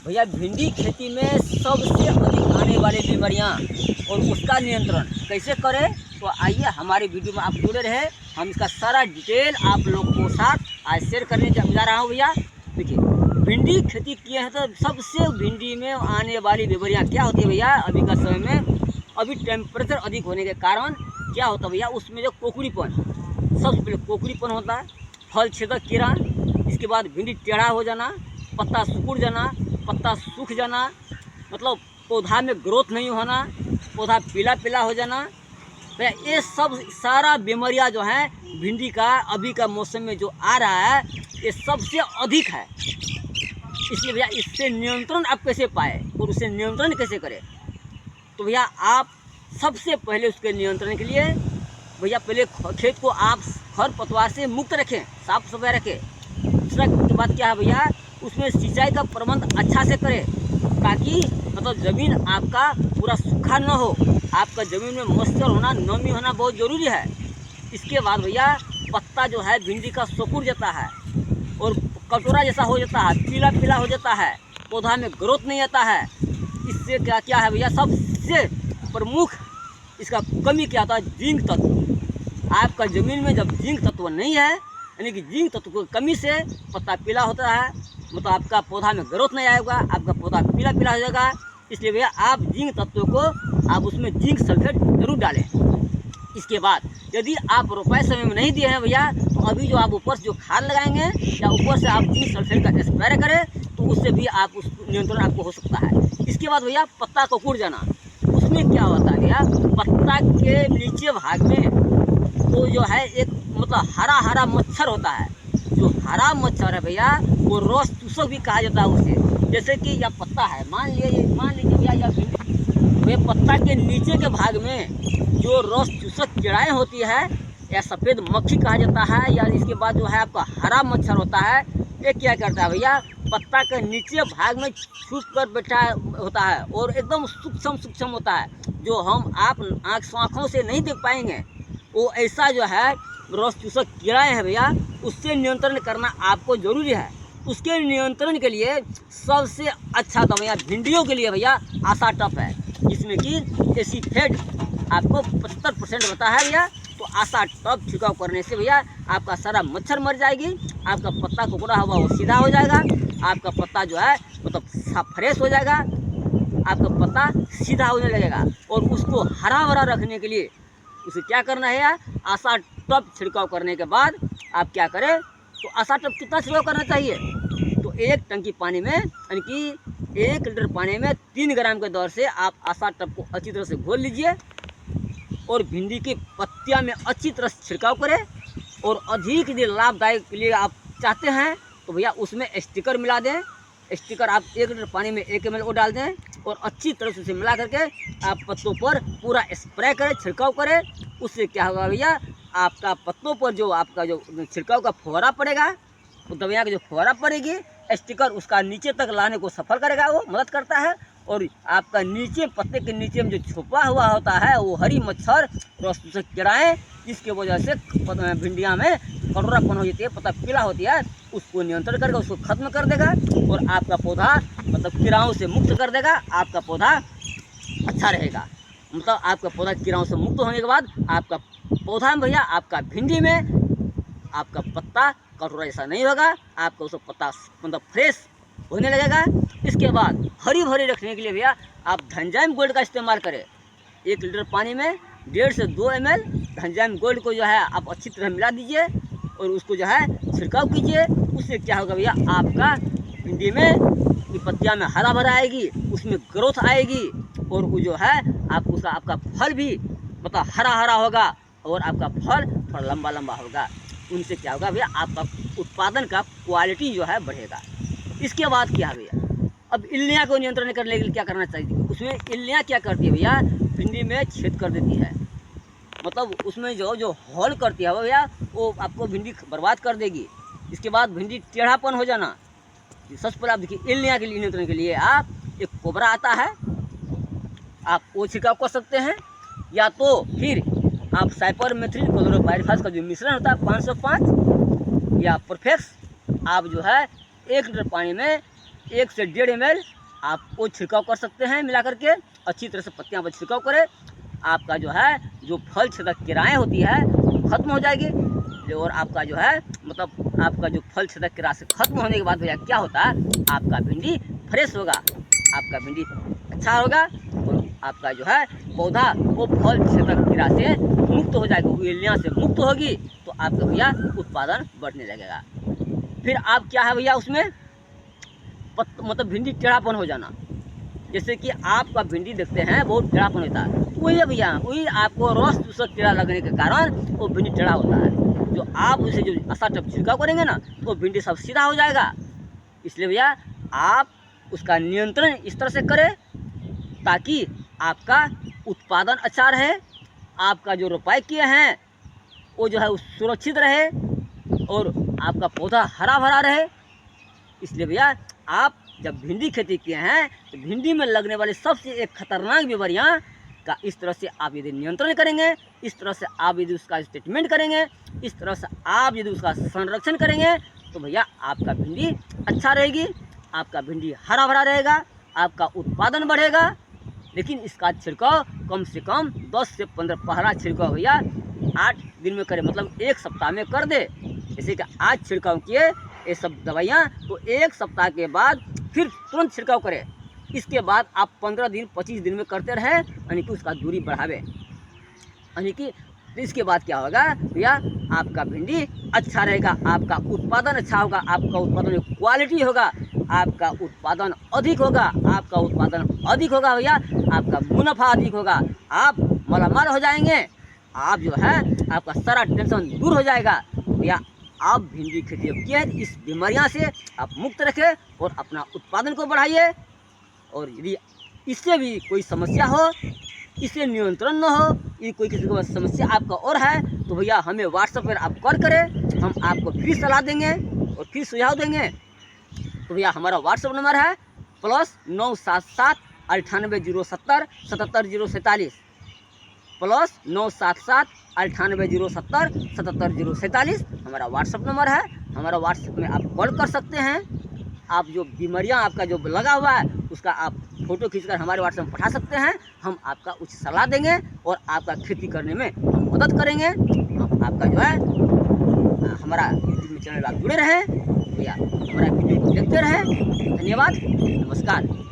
भैया भिंडी खेती में सबसे अधिक आने वाली बीमारियां और उसका नियंत्रण कैसे करें, तो आइए हमारे वीडियो में आप जुड़े रहे। हम इसका सारा डिटेल आप लोग को साथ आज शेयर करने जा रहा हूँ। भैया देखिए, भिंडी खेती किए हैं तो सबसे भिंडी में आने वाली बीमारियां क्या होती है भैया। अभी का समय में अभी टेम्परेचर अधिक होने के कारण क्या होता है भैया, उसमें जो कोकड़ीपन, सबसे पहले कोकड़ीपन होता है, फल छेदक कीड़ा, इसके बाद भिंडी टेढ़ा हो जाना, पत्ता सिकुड़ जाना, पत्ता सूख जाना, मतलब पौधा में ग्रोथ नहीं होना, पौधा पीला पीला हो जाना। तो ये सब सारा बीमारियां जो हैं भिंडी का अभी का मौसम में जो आ रहा है ये सबसे अधिक है। इसलिए भैया इससे नियंत्रण आप कैसे पाए और उसे नियंत्रण कैसे करें, तो भैया आप सबसे पहले उसके नियंत्रण के लिए भैया पहले खेत को आप खरपतवार से मुक्त रखें, साफ सफाई रखें। दूसरा के बाद क्या है भैया, उसमें सिंचाई का प्रबंध अच्छा से करें ताकि मतलब ज़मीन आपका पूरा सूखा न हो। आपका ज़मीन में मॉइस्चर होना, नमी होना बहुत ज़रूरी है। इसके बाद भैया पत्ता जो है भिंडी का सिकुड़ जाता है और कटोरा जैसा हो जाता है, पीला पीला हो जाता है, पौधा में ग्रोथ नहीं आता है। इससे क्या क्या है भैया, सबसे प्रमुख इसका कमी क्या आता है, जिंक तत्व। आपका ज़मीन में जब जिंक तत्व नहीं है, यानी कि जिंक तत्व की कमी से पत्ता पीला होता है, मतलब आपका पौधा में ग्रोथ नहीं आएगा, आपका पौधा पीला पीला हो जाएगा। इसलिए भैया आप जिंक तत्व को आप उसमें जिंक सल्फेट जरूर डालें। इसके बाद यदि आप रोपाई समय में नहीं दिए हैं भैया, तो अभी जो आप ऊपर से जो खाद लगाएंगे या ऊपर से आप जिंक सल्फेट का स्प्रे करें तो उससे भी आप उस नियंत्रण आपको हो सकता है। इसके बाद भैया पत्ता को कुड़ जाना, उसमें क्या होता है भैया, पत्ता के नीचे भाग में वो जो है एक मतलब हरा हरा मच्छर होता है। जो हरा मच्छर है भैया वो रस चूसक भी कहा जाता है उसे। जैसे कि यह पत्ता है, मान लीजिए भैया यह भिंडी, पत्ता के नीचे के भाग में जो रस चूसक कीड़ाएँ होती है या सफ़ेद मक्खी कहा जाता है, या इसके बाद जो है आपका हरा मच्छर होता है, ये क्या करता है भैया, पत्ता के नीचे भाग में छुप कर बैठा होता है और एकदम सूक्ष्म होता है, जो हम आप आँखों से नहीं देख पाएंगे। वो ऐसा जो है रस चूसक कीड़ाएँ हैं भैया, उससे नियंत्रण करना आपको ज़रूरी है। उसके नियंत्रण के लिए सबसे अच्छा दवाइयाँ भिंडियों के लिए भैया आशा टफ है, जिसमें कि एसीफेड आपको 75% बता है भैया। तो आशा टफ छिड़काव करने से भैया आपका सारा मच्छर मर जाएगी, आपका पत्ता कुकड़ा हुआ वो सीधा हो जाएगा, आपका पत्ता जो है मतलब फ्रेश हो जाएगा, आपका पत्ता सीधा होने लगेगा। और उसको हरा भरा रखने के लिए उसे क्या करना है यार, आशा टफ छिड़काव करने के बाद आप क्या करें, तो आशा टफ कितना छिड़काव करना चाहिए, तो एक टंकी पानी में यानी कि 1 लीटर पानी में 3 ग्राम के दर से आप आशा टफ को अच्छी तरह से घोल लीजिए और भिंडी की पत्तियां में अच्छी तरह से छिड़काव करें। और अधिक यदि लाभदायक के लिए आप चाहते हैं तो भैया उसमें स्टिकर मिला दें। स्टिकर आप 1 लीटर पानी में 1 ml वो डाल दें और अच्छी तरह से उसे मिला करके आप पत्तों पर पूरा स्प्रे करें, छिड़काव करें। उससे क्या होगा भैया, आपका पत्तों पर जो आपका जो छिड़काव का फुहारा पड़ेगा, वो दवाइयाँ की जो फुहारा पड़ेगी, स्टिकर उसका नीचे तक लाने को सफल करेगा, वो मदद करता है। और आपका नीचे पत्ते के नीचे में जो छुपा हुआ होता है वो हरी मच्छर रस चूसक कीड़ाएँ, जिसकी वजह से भिंडियाँ में कटोरापन हो जाती है, पत्ता पीला होती है, उसको नियंत्रण करके उसको खत्म कर देगा और आपका पौधा मतलब कीड़ाओं से मुक्त कर देगा। आपका पौधा अच्छा रहेगा, मतलब आपका पौधा कीड़ाओं से मुक्त होने के बाद आपका पौधा में भैया आपका भिंडी में आपका पत्ता कटोरा जैसा नहीं होगा, आपका उसका पत्ता मतलब फ्रेश होने लगेगा। इसके बाद हरी भरी रखने के लिए भैया आप धनजाइम गोल्ड का इस्तेमाल करें। 1 लीटर पानी में 1.5 से 2 ml धनजाइम गोल्ड को जो है आप अच्छी तरह मिला दीजिए और उसको जो है छिड़काव कीजिए। उससे क्या होगा भैया, आपका भिंडी में की पत्तियाँ में हरा भरा आएगी, उसमें ग्रोथ आएगी और वो जो है आपका फल भी मतलब हरा हरा होगा और आपका फल थोड़ा लंबा लंबा होगा। उनसे क्या होगा भैया, आपका उत्पादन का क्वालिटी जो है बढ़ेगा। इसके बाद क्या है भैया, अब इल्लियाँ को नियंत्रण करने के लिए क्या करना चाहिए, उसमें इल्लियाँ क्या करती है भैया, भिंडी में छेद कर देती है, मतलब उसमें जो हॉल करती है भैया वो आपको भिंडी बर्बाद कर देगी। इसके बाद भिंडी टेढ़ापन हो जाना। सबसे पहले आप देखिए इल्लियाँ के लिए नियंत्रण के लिए आप एक कोबरा आता है, आप वो छिड़काव कर सकते हैं, या तो फिर आप साइपरमेथ्रिन क्लोरोपाइरिफास का जो मिश्रण होता है 505 या परफेक्स, आप जो है 1 लीटर पानी में 1 से 1.5 ml आप वो छिड़काव कर सकते हैं मिला करके। अच्छी तरह से पत्तियाँ पर छिड़काव करें। आपका जो है जो फल छेदक किराएँ होती है वो खत्म हो जाएगी। और आपका जो है मतलब आपका जो फल छेदक किरा से खत्म होने के बाद भैया क्या होता है, आपका भिंडी फ्रेश होगा, आपका भिंडी अच्छा होगा और आपका जो है पौधा वो फल छेदक कीड़ा से मुक्त हो जाएगा, इल्लियाँ से मुक्त होगी तो आपका भैया उत्पादन बढ़ने लगेगा। फिर आप क्या है भैया उसमें मतलब भिंडी टेढ़ापन हो जाना, जैसे कि आपका भिंडी देखते हैं बहुत टेढ़ापन होता है, वही है भैया वही आपको रस चूसक कीड़ा लगने के कारण वो भिंडी टेढ़ा होता है। जो आप उसे जो असा टप छिड़काव करेंगे ना तो भिंडी सब सीधा हो जाएगा। इसलिए भैया आप उसका नियंत्रण इस तरह से करें ताकि आपका उत्पादन अच्छा रहे, आपका जो रोपाई किए हैं वो जो है सुरक्षित रहे और आपका पौधा हरा भरा रहे। इसलिए भैया आप जब भिंडी खेती किए हैं तो भिंडी में लगने वाली सबसे एक खतरनाक बीमारियाँ का इस तरह से आप यदि नियंत्रण करेंगे, इस तरह से आप यदि उसका ट्रीटमेंट करेंगे, इस तरह से आप यदि उसका संरक्षण करेंगे तो भैया आपका भिंडी अच्छा रहेगी, आपका भिंडी हरा भरा रहेगा, आपका उत्पादन बढ़ेगा। लेकिन इसका छिड़काव कम से कम 10 से 15 पहला छिड़काव भैया 8 दिन में करें, मतलब 1 सप्ताह में कर दे। जैसे कि आज छिड़काव किए ये सब दवाइयाँ तो 1 सप्ताह के बाद फिर तुरंत छिड़काव करें। इसके बाद आप 15 दिन 25 दिन में करते रहें, यानी कि उसका दूरी बढ़ावे। यानी कि इसके बाद क्या होगा भैया आपका भिंडी अच्छा रहेगा, आपका उत्पादन अच्छा होगा, आपका उत्पादन में क्वालिटी होगा, आपका उत्पादन अधिक होगा, आपका उत्पादन अधिक होगा भैया, आपका मुनाफा अधिक होगा, आप मालामाल हो जाएंगे, आप जो है आपका सारा टेंशन दूर हो जाएगा। भैया आप भिंडी खेती किए इस बीमारियां से आप मुक्त रखें और अपना उत्पादन को बढ़ाइए। और यदि इससे भी कोई समस्या हो, इससे नियंत्रण न हो, यदि कोई किसी को समस्या आपका और है तो भैया हमें व्हाट्सएप पर आप कॉल करें, हम आपको फ्री सलाह देंगे और फ्री सुझाव देंगे। तो भैया हमारा व्हाट्सएप नंबर है +977 98 070 77 047 +977 98 070 77 047 हमारा व्हाट्सएप नंबर है। हमारा व्हाट्सएप में आप कॉल कर सकते हैं। आप जो बीमारियां आपका जो लगा हुआ है उसका आप फ़ोटो खींचकर हमारे व्हाट्सएप में पठा सकते हैं, हम आपका उचित सलाह देंगे और आपका खेती करने में मदद करेंगे। हम आपका जो है हमारा यूट्यूब चैनल आप जुड़े रहें भैया, हमारा वीडियो देखते रहें। धन्यवाद, नमस्कार।